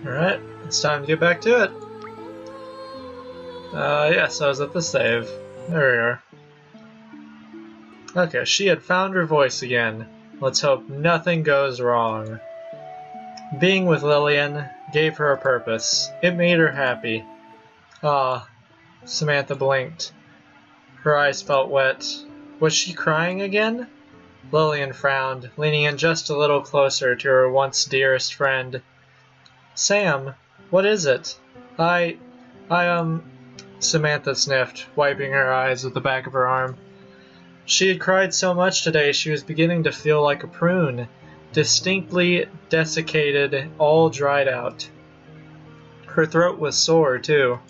Alright, it's time to get back to it. Yes, I was at the save. There we are. Okay, she had found her voice again. Let's hope nothing goes wrong. Being with Lillian gave her a purpose. It made her happy. Ah, Samantha blinked. Her eyes felt wet. Was she crying again? Lillian frowned, leaning in just a little closer to her once dearest friend. Sam, what is it? I, Samantha sniffed, wiping her eyes with the back of her arm. She had cried so much today she was beginning to feel like a prune, distinctly desiccated, all dried out. Her throat was sore, too.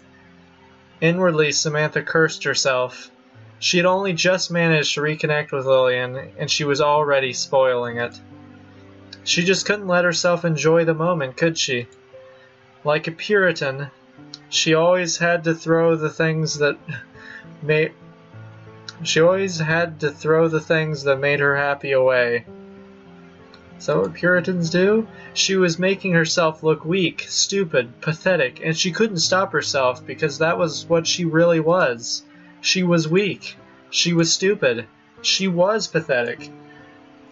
Inwardly, Samantha cursed herself. She had only just managed to reconnect with Lillian, and she was already spoiling it. She just couldn't let herself enjoy the moment, could she? Like a Puritan, she always had to throw the things that made her happy away. Is that what Puritans do? She was making herself look weak, stupid, pathetic, and she couldn't stop herself because that was what she really was. She was weak. She was stupid. She was pathetic.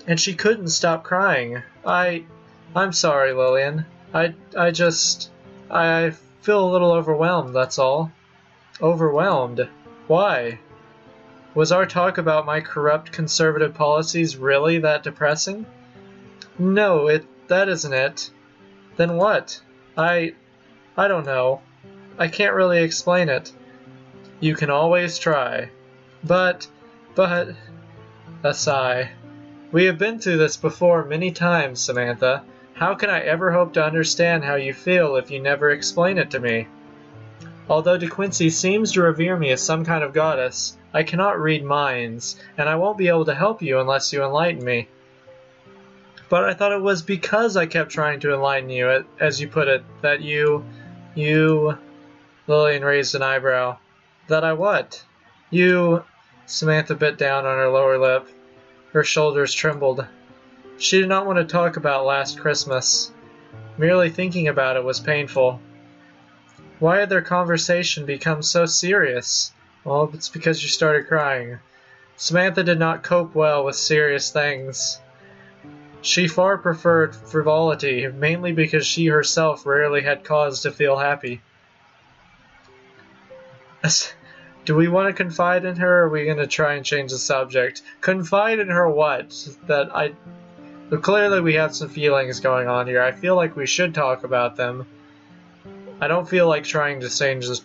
And she couldn't stop crying. I'm sorry, Lillian. I feel a little overwhelmed, that's all. Overwhelmed? Why? Was our talk about my corrupt conservative policies really that depressing? No, that isn't it. Then what? I don't know. I can't really explain it. You can always try. But, a sigh. We have been through this before many times, Samantha. How can I ever hope to understand how you feel if you never explain it to me? Although De Quincey seems to revere me as some kind of goddess, I cannot read minds, and I won't be able to help you unless you enlighten me. But I thought it was because I kept trying to enlighten you, as you put it, that you... Lillian raised an eyebrow. That I what? Samantha bit down on her lower lip. Her shoulders trembled. She did not want to talk about last Christmas. Merely thinking about it was painful. Why had their conversation become so serious? Well, it's because you started crying. Samantha did not cope well with serious things. She far preferred frivolity, mainly because she herself rarely had cause to feel happy. Do we want to confide in her, or are we going to try and change the subject? Confide in her what? Clearly we have some feelings going on here. I feel like we should talk about them. I don't feel like trying to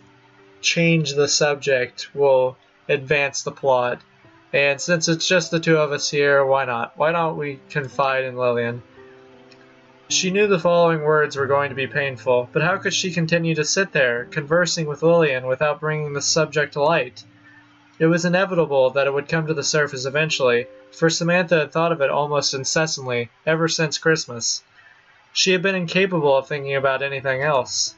change the subject will advance the plot. And since it's just the two of us here, why not? Why don't we confide in Lillian? She knew the following words were going to be painful, but how could she continue to sit there, conversing with Lillian without bringing the subject to light? It was inevitable that it would come to the surface eventually, for Samantha had thought of it almost incessantly, ever since Christmas. She had been incapable of thinking about anything else.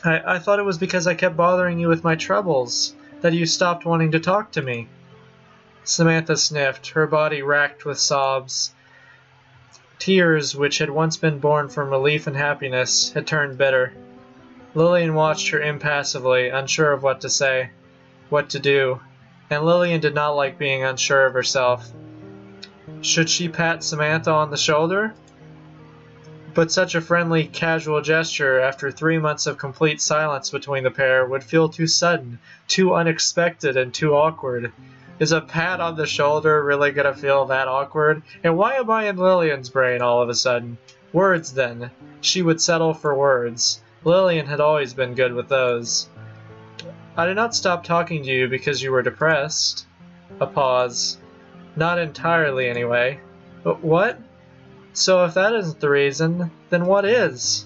I thought it was because I kept bothering you with my troubles, that you stopped wanting to talk to me. Samantha sniffed, her body racked with sobs. Tears, which had once been born from relief and happiness, had turned bitter. Lillian watched her impassively, unsure of what to say, what to do, and Lillian did not like being unsure of herself. Should she pat Samantha on the shoulder? But such a friendly, casual gesture after 3 months of complete silence between the pair would feel too sudden, too unexpected, and too awkward. Is a pat on the shoulder really gonna feel that awkward? And why am I in Lillian's brain all of a sudden? Words, then. She would settle for words. Lillian had always been good with those. I did not stop talking to you because you were depressed. A pause. Not entirely, anyway. But what? So if that isn't the reason, then what is?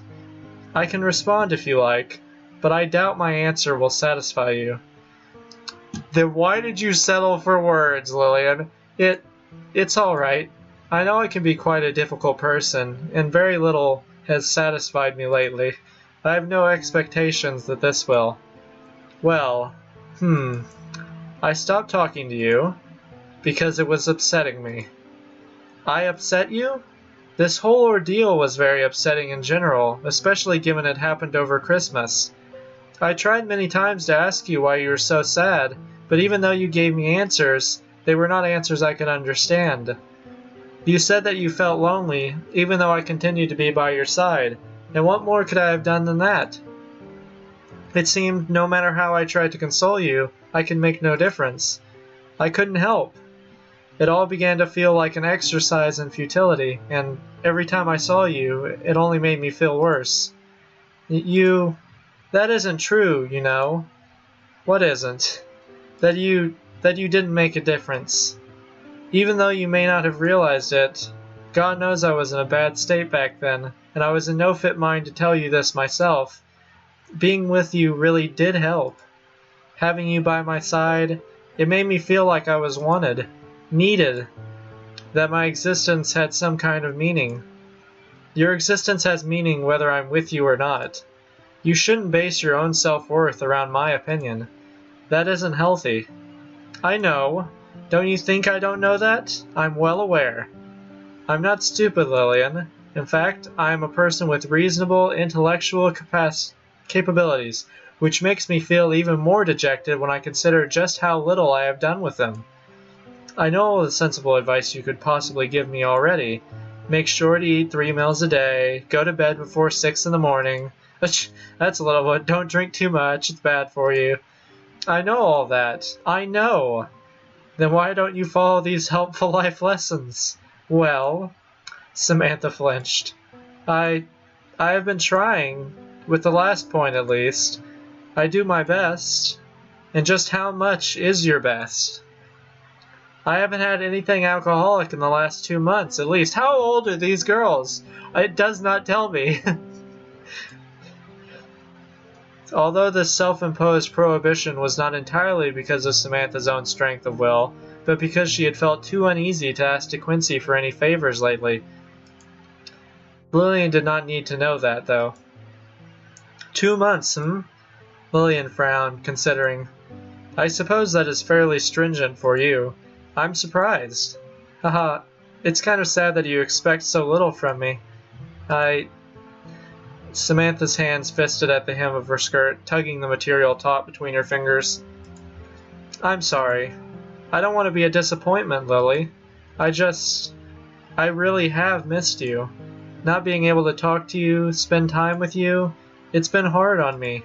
I can respond if you like, but I doubt my answer will satisfy you. Then why did you settle for words, Lillian? It's alright. I know I can be quite a difficult person, and very little has satisfied me lately. I have no expectations that this will. Well, I stopped talking to you because it was upsetting me. I upset you? This whole ordeal was very upsetting in general, especially given it happened over Christmas. I tried many times to ask you why you were so sad, but even though you gave me answers, they were not answers I could understand. You said that you felt lonely, even though I continued to be by your side, and what more could I have done than that? It seemed no matter how I tried to console you, I could make no difference. I couldn't help. It all began to feel like an exercise in futility, and every time I saw you, it only made me feel worse. That isn't true, you know. What isn't? That you didn't make a difference. Even though you may not have realized it, God knows I was in a bad state back then, and I was in no fit mind to tell you this myself. Being with you really did help. Having you by my side, it made me feel like I was wanted, needed, that my existence had some kind of meaning. Your existence has meaning whether I'm with you or not. You shouldn't base your own self-worth around my opinion. That isn't healthy. I know. Don't you think I don't know that? I'm well aware. I'm not stupid, Lillian. In fact, I am a person with reasonable intellectual capabilities, which makes me feel even more dejected when I consider just how little I have done with them. I know all the sensible advice you could possibly give me already. Make sure to eat 3 meals a day, go to bed before 6 in the morning. That's a little one. Don't drink too much, it's bad for you. I know all that. I know. Then why don't you follow these helpful life lessons? Well, Samantha flinched. I have been trying, with the last point at least. I do my best. And just how much is your best? I haven't had anything alcoholic in the last 2 months, at least. How old are these girls? It does not tell me. Although this self-imposed prohibition was not entirely because of Samantha's own strength of will, but because she had felt too uneasy to ask De Quincey for any favors lately. Lillian did not need to know that, though. 2 months, Lillian frowned, considering. I suppose that is fairly stringent for you. I'm surprised. Haha, it's kind of sad that you expect so little from me. Samantha's hands fisted at the hem of her skirt, tugging the material taut between her fingers. I'm sorry. I don't want to be a disappointment, Lily. I really have missed you. Not being able to talk to you, spend time with you, it's been hard on me.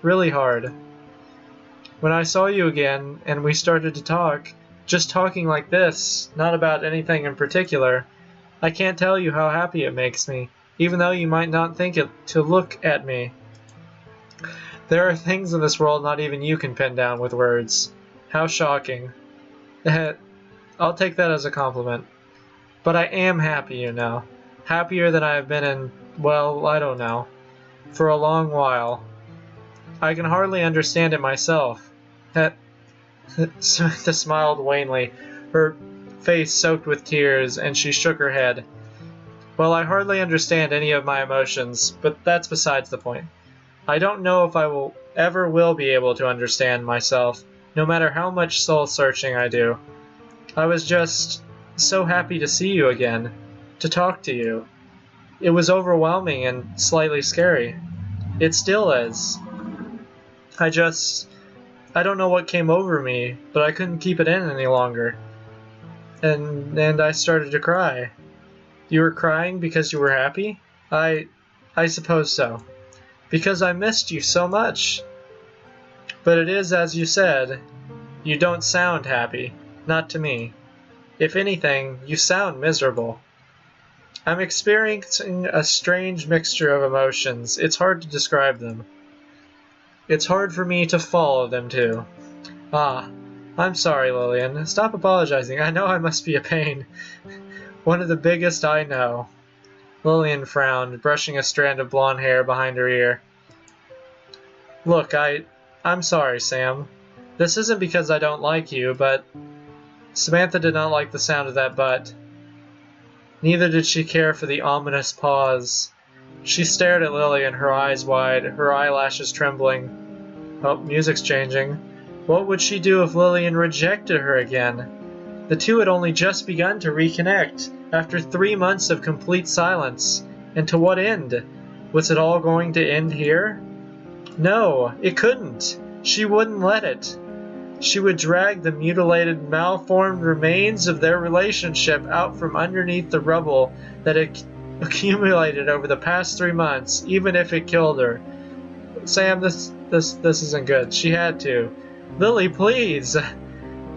Really hard. When I saw you again, and we started to talk, just talking like this, not about anything in particular, I can't tell you how happy it makes me, even though you might not think it to look at me. There are things in this world not even you can pin down with words. How shocking. I'll take that as a compliment. But I am happy, you know. Happier than I have been in, well, I don't know. For a long while. I can hardly understand it myself. Samantha smiled wanly, her face soaked with tears, and she shook her head. Well, I hardly understand any of my emotions, but that's besides the point. I don't know if I will ever be able to understand myself, no matter how much soul-searching I do. I was just so happy to see you again, to talk to you. It was overwhelming and slightly scary. It still is. I don't know what came over me, but I couldn't keep it in any longer. And I started to cry. You were crying because you were happy? I suppose so. Because I missed you so much. But it is as you said. You don't sound happy. Not to me. If anything, you sound miserable. I'm experiencing a strange mixture of emotions. It's hard to describe them. It's hard for me to follow them, too. Ah, I'm sorry, Lillian. Stop apologizing. I know I must be a pain. One of the biggest I know. Lillian frowned, brushing a strand of blonde hair behind her ear. Look, I'm sorry, Sam. This isn't because I don't like you, but... Samantha did not like the sound of that but. Neither did she care for the ominous pause. She stared at Lillian, her eyes wide, her eyelashes trembling. Oh, music's changing. What would she do if Lillian rejected her again? The two had only just begun to reconnect. After 3 months of complete silence. And to what end? Was it all going to end here? No, it couldn't. She wouldn't let it. She would drag the mutilated, malformed remains of their relationship out from underneath the rubble that had accumulated over the past 3 months, even if it killed her. Sam, this isn't good. She had to. Lily, please!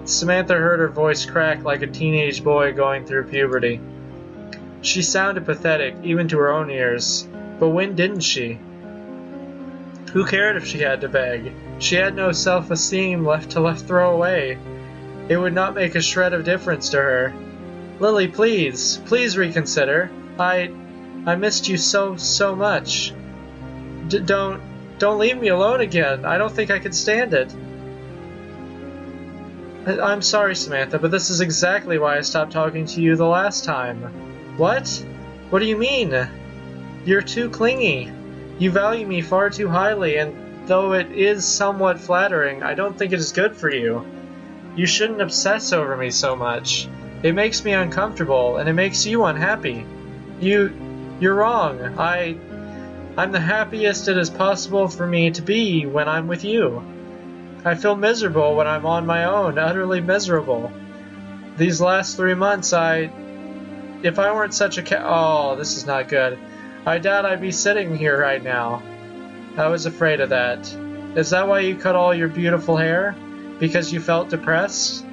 Samantha heard her voice crack like a teenage boy going through puberty. She sounded pathetic, even to her own ears. But when didn't she? Who cared if she had to beg? She had no self-esteem left to throw away. It would not make a shred of difference to her. Lily, please, please reconsider. I missed you so much. Don't leave me alone again. I don't think I could stand it. I'm sorry, Samantha, but this is exactly why I stopped talking to you the last time. What? What do you mean? You're too clingy. You value me far too highly, and though it is somewhat flattering, I don't think it is good for you. You shouldn't obsess over me so much. It makes me uncomfortable, and it makes you unhappy. You're wrong. I'm the happiest it is possible for me to be when I'm with you. I feel miserable when I'm on my own, utterly miserable. These last 3 months, if I weren't such a oh, this is not good. I doubt I'd be sitting here right now. I was afraid of that. Is that why you cut all your beautiful hair? Because you felt depressed?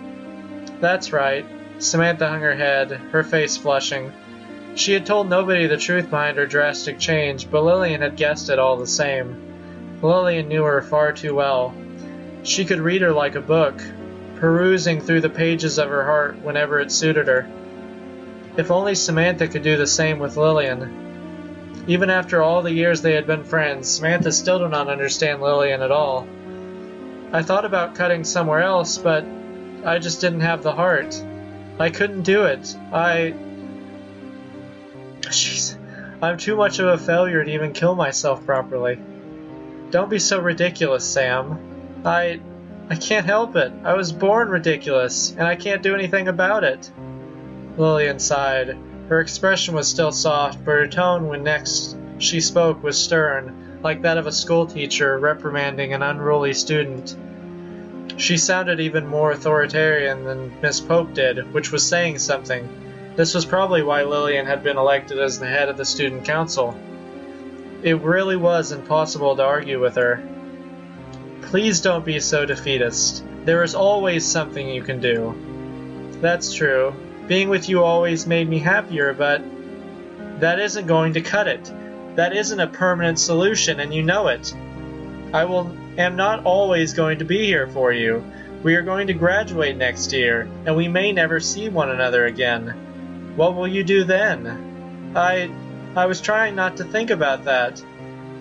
That's right. Samantha hung her head, her face flushing. She had told nobody the truth behind her drastic change, but Lillian had guessed it all the same. Lillian knew her far too well. She could read her like a book, perusing through the pages of her heart whenever it suited her. If only Samantha could do the same with Lillian. Even after all the years they had been friends, Samantha still did not understand Lillian at all. I thought about cutting somewhere else, but I just didn't have the heart. I couldn't do it. I'm too much of a failure to even kill myself properly. Don't be so ridiculous, Sam. I can't help it. I was born ridiculous, and I can't do anything about it. Lillian sighed. Her expression was still soft, but her tone when next she spoke was stern, like that of a schoolteacher reprimanding an unruly student. She sounded even more authoritarian than Miss Pope did, which was saying something. This was probably why Lillian had been elected as the head of the student council. It really was impossible to argue with her. Please don't be so defeatist. There is always something you can do. That's true. Being with you always made me happier, but that isn't going to cut it. That isn't a permanent solution, and you know it. I am not always going to be here for you. We are going to graduate next year, and we may never see one another again. What will you do then? I was trying not to think about that.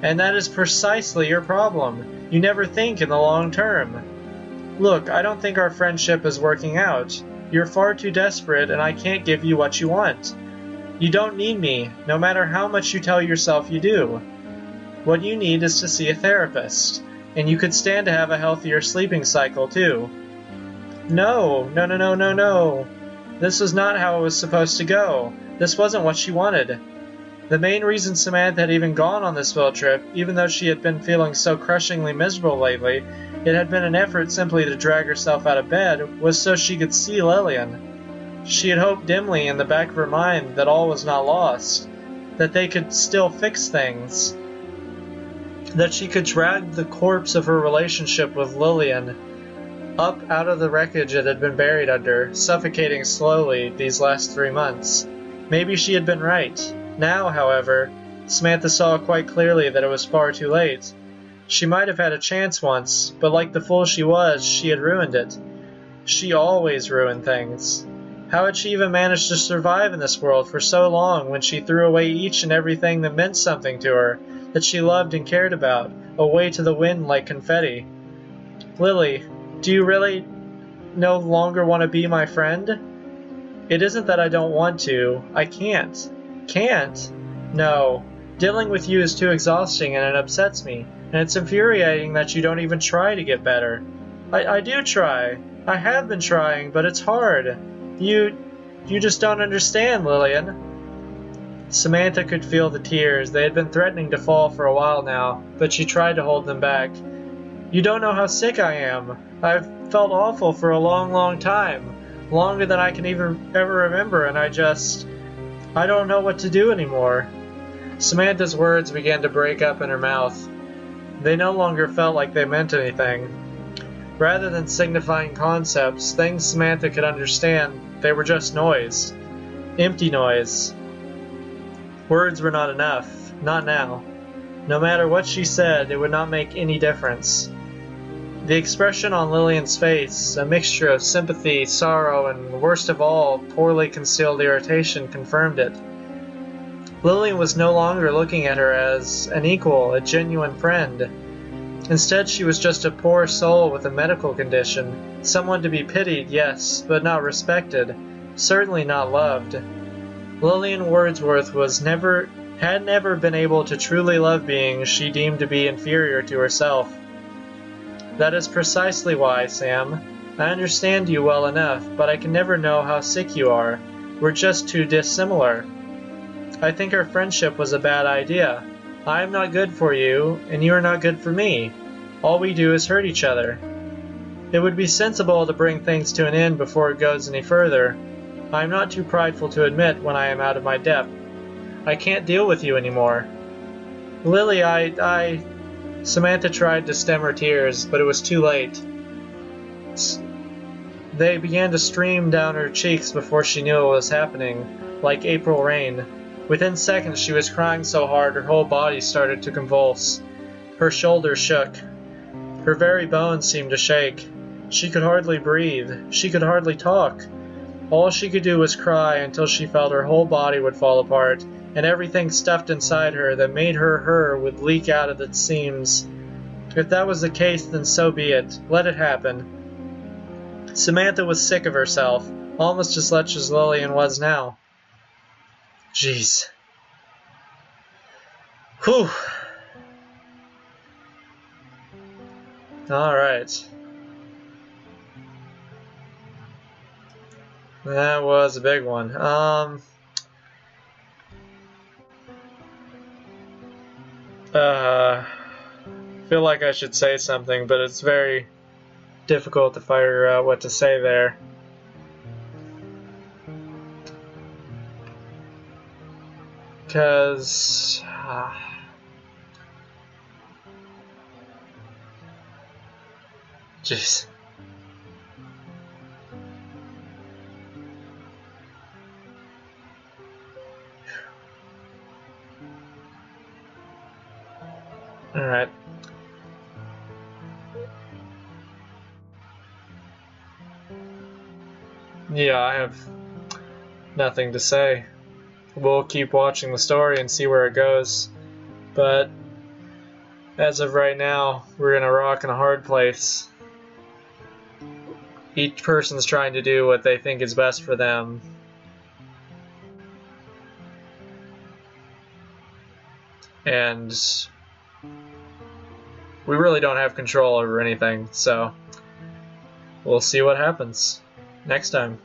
And that is precisely your problem. You never think in the long term. Look, I don't think our friendship is working out. You're far too desperate, and I can't give you what you want. You don't need me, no matter how much you tell yourself you do. What you need is to see a therapist, and you could stand to have a healthier sleeping cycle, too. No. This was not how it was supposed to go. This wasn't what she wanted. The main reason Samantha had even gone on this field trip, even though she had been feeling so crushingly miserable lately, it had been an effort simply to drag herself out of bed, was so she could see Lillian. She had hoped dimly in the back of her mind that all was not lost, that they could still fix things, that she could drag the corpse of her relationship with Lillian up out of the wreckage it had been buried under, suffocating slowly these last 3 months. Maybe she had been right. Now, however, Samantha saw quite clearly that it was far too late. She might have had a chance once, but like the fool she was, she had ruined it. She always ruined things. How had she even managed to survive in this world for so long when she threw away each and everything that meant something to her, that she loved and cared about, away to the wind like confetti? Lily, do you really no longer want to be my friend? It isn't that I don't want to. I can't. Can't? No. Dealing with you is too exhausting and it upsets me, and it's infuriating that you don't even try to get better. I do try. I have been trying, but it's hard. You You just don't understand, Lillian. Samantha could feel the tears. They had been threatening to fall for a while now, but she tried to hold them back. You don't know how sick I am. I've felt awful for a long, long time. Longer than I can even ever remember, and I don't know what to do anymore. Samantha's words began to break up in her mouth. They no longer felt like they meant anything. Rather than signifying concepts, things Samantha could understand, they were just noise. Empty noise. Words were not enough. Not now. No matter what she said, it would not make any difference. The expression on Lillian's face, a mixture of sympathy, sorrow, and worst of all, poorly concealed irritation, confirmed it. Lillian was no longer looking at her as an equal, a genuine friend. Instead, she was just a poor soul with a medical condition, someone to be pitied, yes, but not respected, certainly not loved. Lillian Wordsworth had never been able to truly love beings she deemed to be inferior to herself. That is precisely why, Sam. I understand you well enough, but I can never know how sick you are. We're just too dissimilar. I think our friendship was a bad idea. I am not good for you, and you are not good for me. All we do is hurt each other. It would be sensible to bring things to an end before it goes any further. I am not too prideful to admit when I am out of my depth. I can't deal with you anymore. Lily, Samantha tried to stem her tears, but it was too late. They began to stream down her cheeks before she knew what was happening, like April rain. Within seconds she was crying so hard her whole body started to convulse. Her shoulders shook. Her very bones seemed to shake. She could hardly breathe. She could hardly talk. All she could do was cry until she felt her whole body would fall apart, and everything stuffed inside her that made her her would leak out at its seams. If that was the case, then so be it. Let it happen. Samantha was sick of herself, almost as much as Lillian was now. Jeez. Whew. Alright. That was a big one. Feel like I should say something, but it's very difficult to figure out what to say there. Because... jeez. Alright. Yeah, I have nothing to say. We'll keep watching the story and see where it goes. But as of right now, we're in a rock and a hard place. Each person's trying to do what they think is best for them. And we really don't have control over anything, so we'll see what happens next time.